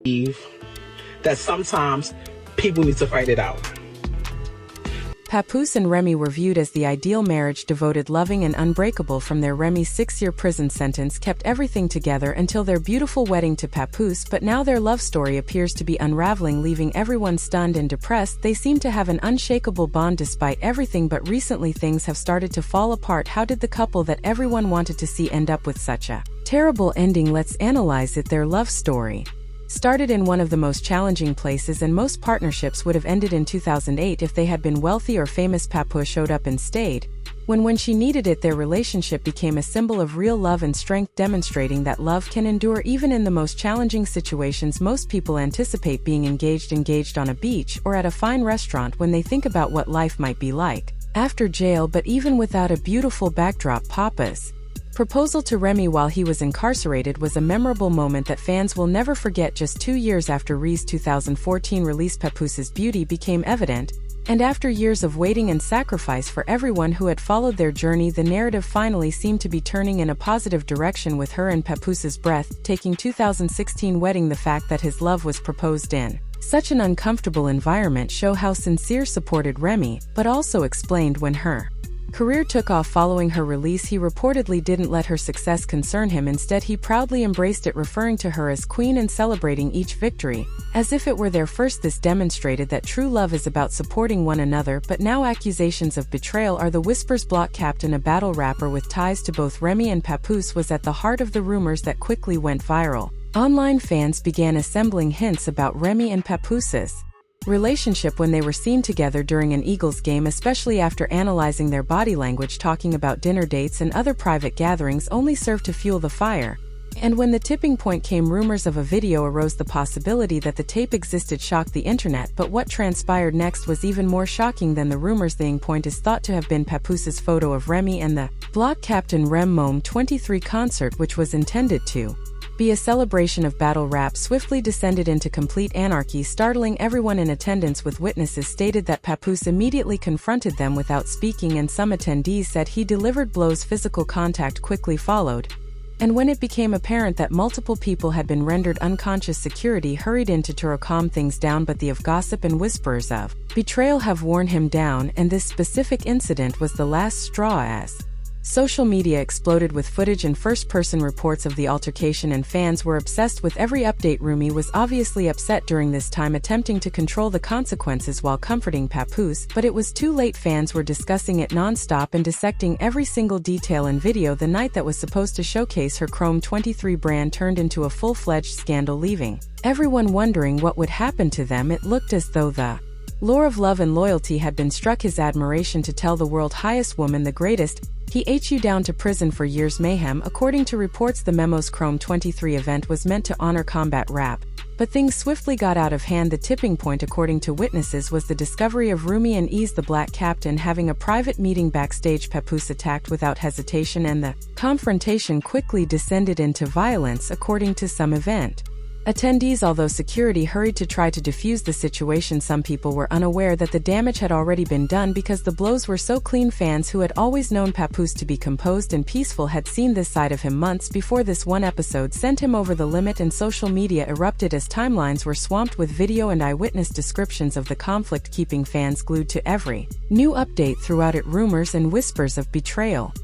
that sometimes people need to fight it out. Papoose and Remy were viewed as the ideal marriage, devoted, loving, and unbreakable. From their Remy's 6-year prison sentence kept everything together until their beautiful wedding to Papoose, but now their love story appears to be unraveling, leaving everyone stunned and depressed. They seem to have an unshakable bond despite everything, but recently things have started to fall apart. How did the couple that everyone wanted to see end up with such a terrible ending? Let's analyze it. Their love story started in one of the most challenging places, and most partnerships would have ended in 2008 if they had been wealthy or famous. Papoose showed up and stayed when she needed it. Their relationship became a symbol of real love and strength, demonstrating that love can endure even in the most challenging situations. Most people anticipate being engaged on a beach or at a fine restaurant when they think about what life might be like after jail, but even without a beautiful backdrop, Papoose's proposal to Remy while he was incarcerated was a memorable moment that fans will never forget. Just 2 years after Remy's 2014 release, Papoose's beauty became evident, and after years of waiting and sacrifice for everyone who had followed their journey, the narrative finally seemed to be turning in a positive direction, with her and Papoose's breathtaking 2016 wedding. The fact that his love was proposed in such an uncomfortable environment show how sincere supported Remy, but also explained when her career took off following her release. He reportedly didn't let her success concern him. Instead, he proudly embraced it, referring to her as queen and celebrating each victory as if it were their first. This demonstrated that true love is about supporting one another. But now accusations of betrayal are the whispers. Block Captain, a battle rapper with ties to both Remy and Papoose, was at the heart of the rumors that quickly went viral. Online fans began assembling hints about Remy and Papoose's relationship when they were seen together during an Eagles game, especially after analyzing their body language. Talking about dinner dates and other private gatherings only served to fuel the fire. And when the tipping point came, rumors of a video arose. The possibility that the tape existed shocked the internet, but what transpired next was even more shocking than the rumors. The ending point is thought to have been Papoose's photo of Remy and the Block Captain Rem 23 concert, which was intended to be a celebration of battle rap, swiftly descended into complete anarchy, startling everyone in attendance, with witnesses stated that Papoose immediately confronted them without speaking, and some attendees said he delivered blows. Physical contact quickly followed, and when it became apparent that multiple people had been rendered unconscious, security hurried in to calm things down. But the of gossip and whispers of betrayal have worn him down, and this specific incident was the last straw, as social media exploded with footage and first-person reports of the altercation, and fans were obsessed with every update. Remy was obviously upset during this time, attempting to control the consequences while comforting Papoose, but it was too late. Fans were discussing it non-stop and dissecting every single detail and video. The night that was supposed to showcase her Chrome 23 brand turned into a full-fledged scandal, leaving everyone wondering what would happen to them. It looked as though the lure of love and loyalty had been struck. His admiration to tell the world highest woman the greatest. He ate you down to prison for years. Mayhem. According to reports, the memo's Chrome 23 event was meant to honor combat rap, but things swiftly got out of hand. The tipping point, according to witnesses, was the discovery of Remy and the Black Captain having a private meeting backstage. Papoose attacked without hesitation, and the confrontation quickly descended into violence, according to some event attendees. Although security hurried to try to defuse the situation, some people were unaware that the damage had already been done because the blows were so clean. Fans who had always known Papoose to be composed and peaceful had seen this side of him months before. This one episode sent him over the limit, and social media erupted as timelines were swamped with video and eyewitness descriptions of the conflict, keeping fans glued to every new update throughout it. Rumors and whispers of betrayal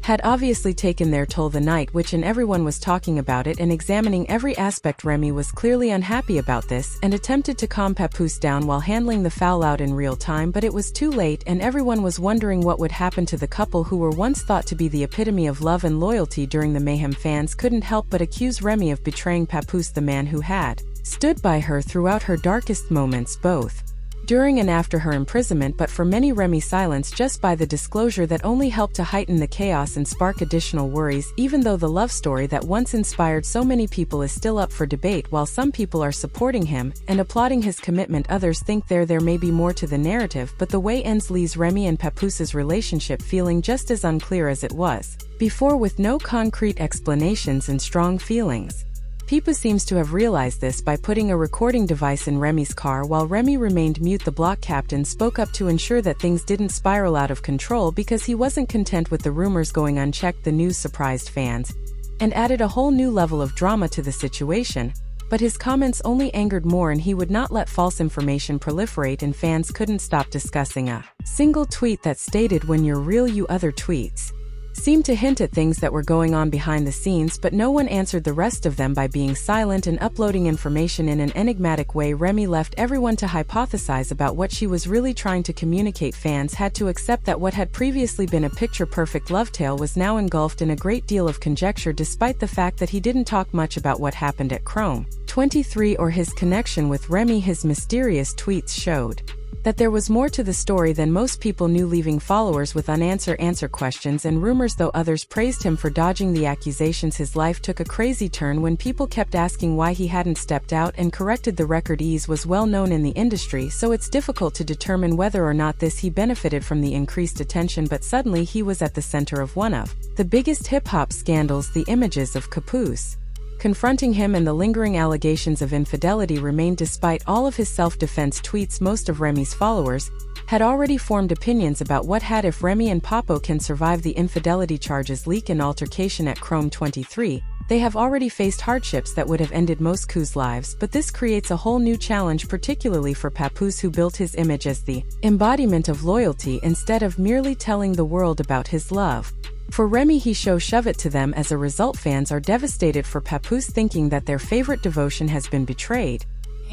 had obviously taken their toll the night which, and everyone was talking about it and examining every aspect. Remy was clearly unhappy about this and attempted to calm Papoose down while handling the fallout in real time, but it was too late, and everyone was wondering what would happen to the couple who were once thought to be the epitome of love and loyalty. During the mayhem, fans couldn't help but accuse Remy of betraying Papoose, the man who had stood by her throughout her darkest moments, both during and after her imprisonment. But for many, Remy's silence just by the disclosure that only helped to heighten the chaos and spark additional worries. Even though the love story that once inspired so many people is still up for debate, while some people are supporting him and applauding his commitment, others think there may be more to the narrative. But the way ends leaves Remy and Papoose's relationship feeling just as unclear as it was before, with no concrete explanations and strong feelings. Papoose seems to have realized this by putting a recording device in Remy's car while Remy remained mute. The Block Captain spoke up to ensure that things didn't spiral out of control because he wasn't content with the rumors going unchecked. The news surprised fans and added a whole new level of drama to the situation. but his comments only angered more, and he would not let false information proliferate, and fans couldn't stop discussing a single tweet that stated, "When you're real, you." Other tweets seemed to hint at things that were going on behind the scenes, but no one answered the rest of them by being silent and uploading information in an enigmatic way. Remy left everyone to hypothesize about what she was really trying to communicate. Fans had to accept that what had previously been a picture-perfect love tale was now engulfed in a great deal of conjecture, despite the fact that he didn't talk much about what happened at Chrome 23 or his connection with Remy. His mysterious tweets showed that there was more to the story than most people knew, leaving followers with unanswered questions and rumors. Though others praised him for dodging the accusations, his life took a crazy turn when people kept asking why he hadn't stepped out and corrected the record. Ease was well known in the industry, so it's difficult to determine whether or not he benefited from the increased attention, but suddenly he was at the center of one of the biggest hip-hop scandals. The images of Papoose confronting him and the lingering allegations of infidelity remained. Despite all of his self-defense tweets, most of Remy's followers had already formed opinions about what had if Remy and Papo can survive the infidelity charges, leak, and altercation at Chrome 23. They have already faced hardships that would have ended most couples' lives, but this creates a whole new challenge, particularly for Papoose, who built his image as the embodiment of loyalty instead of merely telling the world about his love. For Remy, he shove it to them. As a result, fans are devastated for Papoose, thinking that their favorite devotion has been betrayed,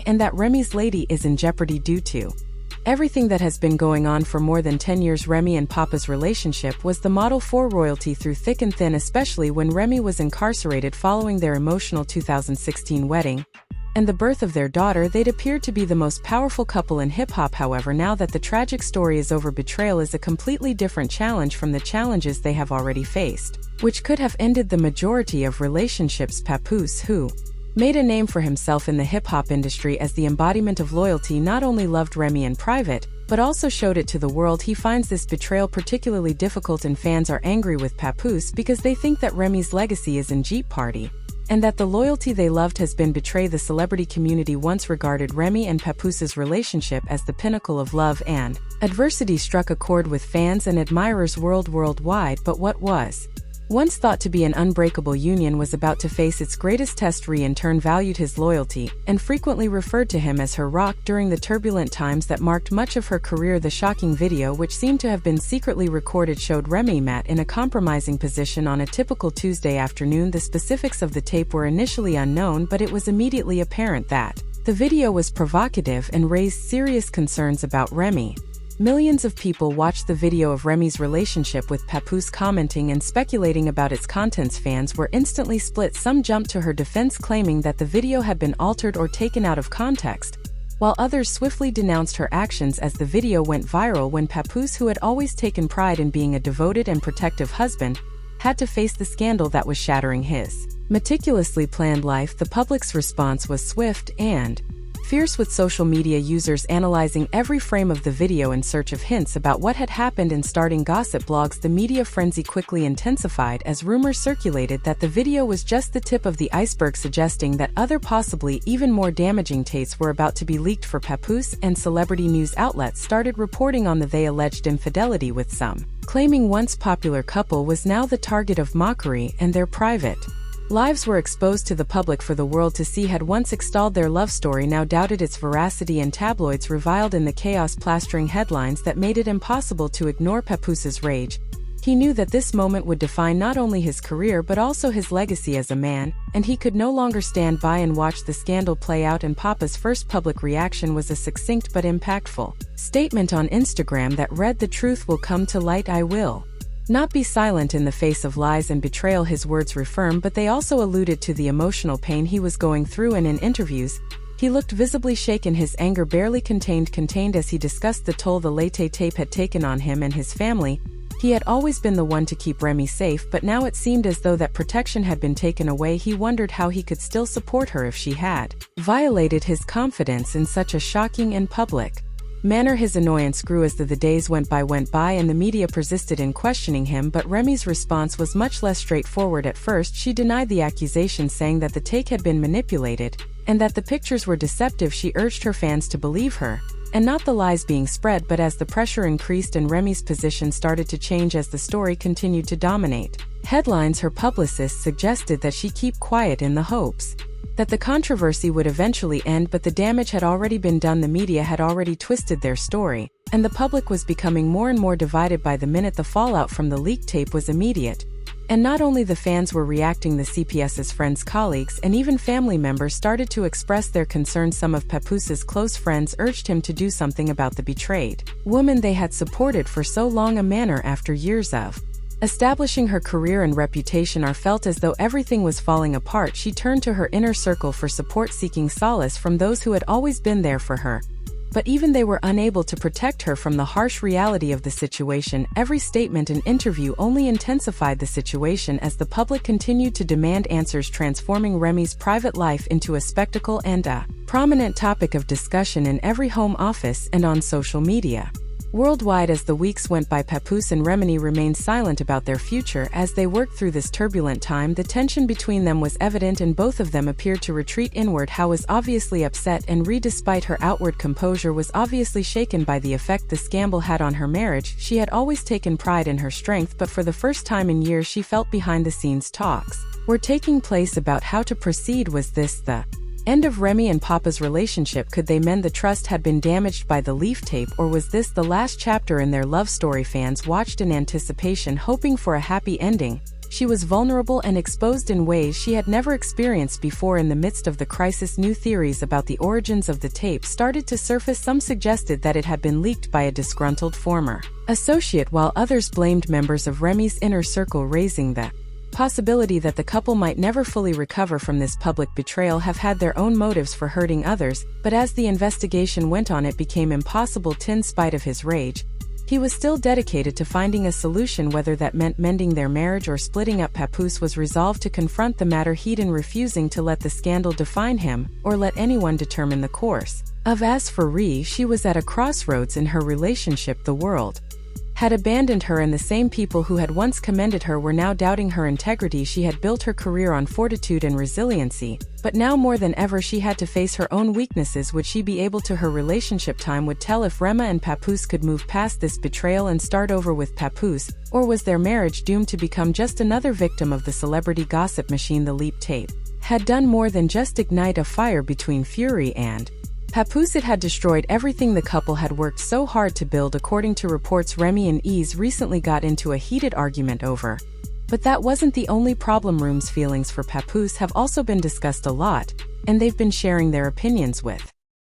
and that Remy's lady is in jeopardy due to everything that has been going on for more than 10 years. Remy and Papa's relationship was the model for royalty through thick and thin, especially when Remy was incarcerated following their emotional 2016 wedding and the birth of their daughter. They'd appeared to be the most powerful couple in hip-hop. However, now that the tragic story is over, betrayal is a completely different challenge from the challenges they have already faced, which could have ended the majority of relationships. Papoose, who made a name for himself in the hip-hop industry as the embodiment of loyalty, not only loved Remy in private, but also showed it to the world. He finds this betrayal particularly difficult, and fans are angry with Papoose because they think that Remy's legacy is in Jeep Party, and that the loyalty they loved has been betrayed. The celebrity community once regarded Remy and Papoose's relationship as the pinnacle of love, and adversity struck a chord with fans and admirers worldwide. But what was once thought to be an unbreakable union was about to face its greatest test. Remy in turn valued his loyalty and frequently referred to him as her rock during the turbulent times that marked much of her career. The shocking video, which seemed to have been secretly recorded, showed Remy Matt in a compromising position on a typical Tuesday afternoon. The specifics of the tape were initially unknown, but it was immediately apparent that the video was provocative and raised serious concerns about Remy. Millions of people watched the video of Remy's relationship with Papoose, commenting and speculating about its contents. Fans were instantly split. Some jumped to her defense, claiming that the video had been altered or taken out of context, while others swiftly denounced her actions as the video went viral. When Papoose, who had always taken pride in being a devoted and protective husband, had to face the scandal that was shattering his meticulously planned life, the public's response was swift and fierce, with social media users analyzing every frame of the video in search of hints about what had happened and starting gossip blogs. The media frenzy quickly intensified as rumors circulated that the video was just the tip of the iceberg, suggesting that other, possibly even more damaging tapes were about to be leaked for Papoose, and celebrity news outlets started reporting on the alleged infidelity, with some claiming once popular couple was now the target of mockery, and their private lives were exposed to the public for the world to see. Had once extolled their love story, now doubted its veracity, and tabloids reviled in the chaos, plastering headlines that made it impossible to ignore Papoose's rage. He knew that this moment would define not only his career but also his legacy as a man, and he could no longer stand by and watch the scandal play out. And Papa's first public reaction was a succinct but impactful statement on Instagram that read, "The truth will come to light. I will not be silent in the face of lies and betrayal." His words were firm, but they also alluded to the emotional pain he was going through, and in interviews, he looked visibly shaken, his anger barely contained as he discussed the toll the late tape had taken on him and his family. He had always been the one to keep Remy safe, but now it seemed as though that protection had been taken away. He wondered how he could still support her if she had violated his confidence in such a shocking and public manner. His annoyance grew as the days went by, and the media persisted in questioning him, but Remy's response was much less straightforward. At first, she denied the accusations, saying that the take had been manipulated and that the pictures were deceptive. She urged her fans to believe her and not the lies being spread, but as the pressure increased and Remy's position started to change as the story continued to dominate headlines, her publicist suggested that she keep quiet in the hopes that the controversy would eventually end, but the damage had already been done. The media had already twisted their story, and the public was becoming more and more divided by the minute. The fallout from the leaked tape was immediate. And not only the fans were reacting, the CPS's friends, colleagues, and even family members started to express their concerns. Some of Papoose's close friends urged him to do something about the betrayed woman they had supported for so long. A manner after years of establishing her career and reputation are felt as though everything was falling apart. She turned to her inner circle for support, seeking solace from those who had always been there for her. But even they were unable to protect her from the harsh reality of the situation. Every statement and interview only intensified the situation as the public continued to demand answers, transforming Remy's private life into a spectacle and a prominent topic of discussion in every home office and on social media. Worldwide, as the weeks went by, Papoose and Remy remained silent about their future as they worked through this turbulent time. The tension between them was evident, and both of them appeared to retreat inward. How was obviously upset, and despite her outward composure, was obviously shaken by the effect the scandal had on her marriage. She had always taken pride in her strength, but for the first time in years she felt behind-the-scenes talks were taking place about how to proceed. Was this the end of Remy and Papa's relationship? Could they mend the trust had been damaged by the leaf tape, or was this the last chapter in their love story? Fans watched in anticipation, hoping for a happy ending. She was vulnerable and exposed in ways she had never experienced before. In the midst of the crisis, new theories about the origins of the tape started to surface. Some suggested that it had been leaked by a disgruntled former associate, while others blamed members of Remy's inner circle, raising the possibility that the couple might never fully recover from this public betrayal. Have had their own motives for hurting others, but as the investigation went on, it became impossible. In spite of his rage, he was still dedicated to finding a solution, whether that meant mending their marriage or splitting up. Papoose was resolved to confront the matter head-on, refusing to let the scandal define him or let anyone determine the course of. As for Ree, she was at a crossroads in her relationship. The world had abandoned her, and the same people who had once commended her were now doubting her integrity. She had built her career on fortitude and resiliency, but now more than ever she had to face her own weaknesses. Would she be able to? Her relationship time would tell if Remy and Papoose could move past this betrayal and start over with Papoose, or was their marriage doomed to become just another victim of the celebrity gossip machine? The leap tape had done more than just ignite a fire between Fury and Papoose. It had destroyed everything the couple had worked so hard to build. According to reports, Remy and Ease recently got into a heated argument over. But that wasn't the only problem. Room's feelings for Papoose have also been discussed a lot, and they've been sharing their opinions with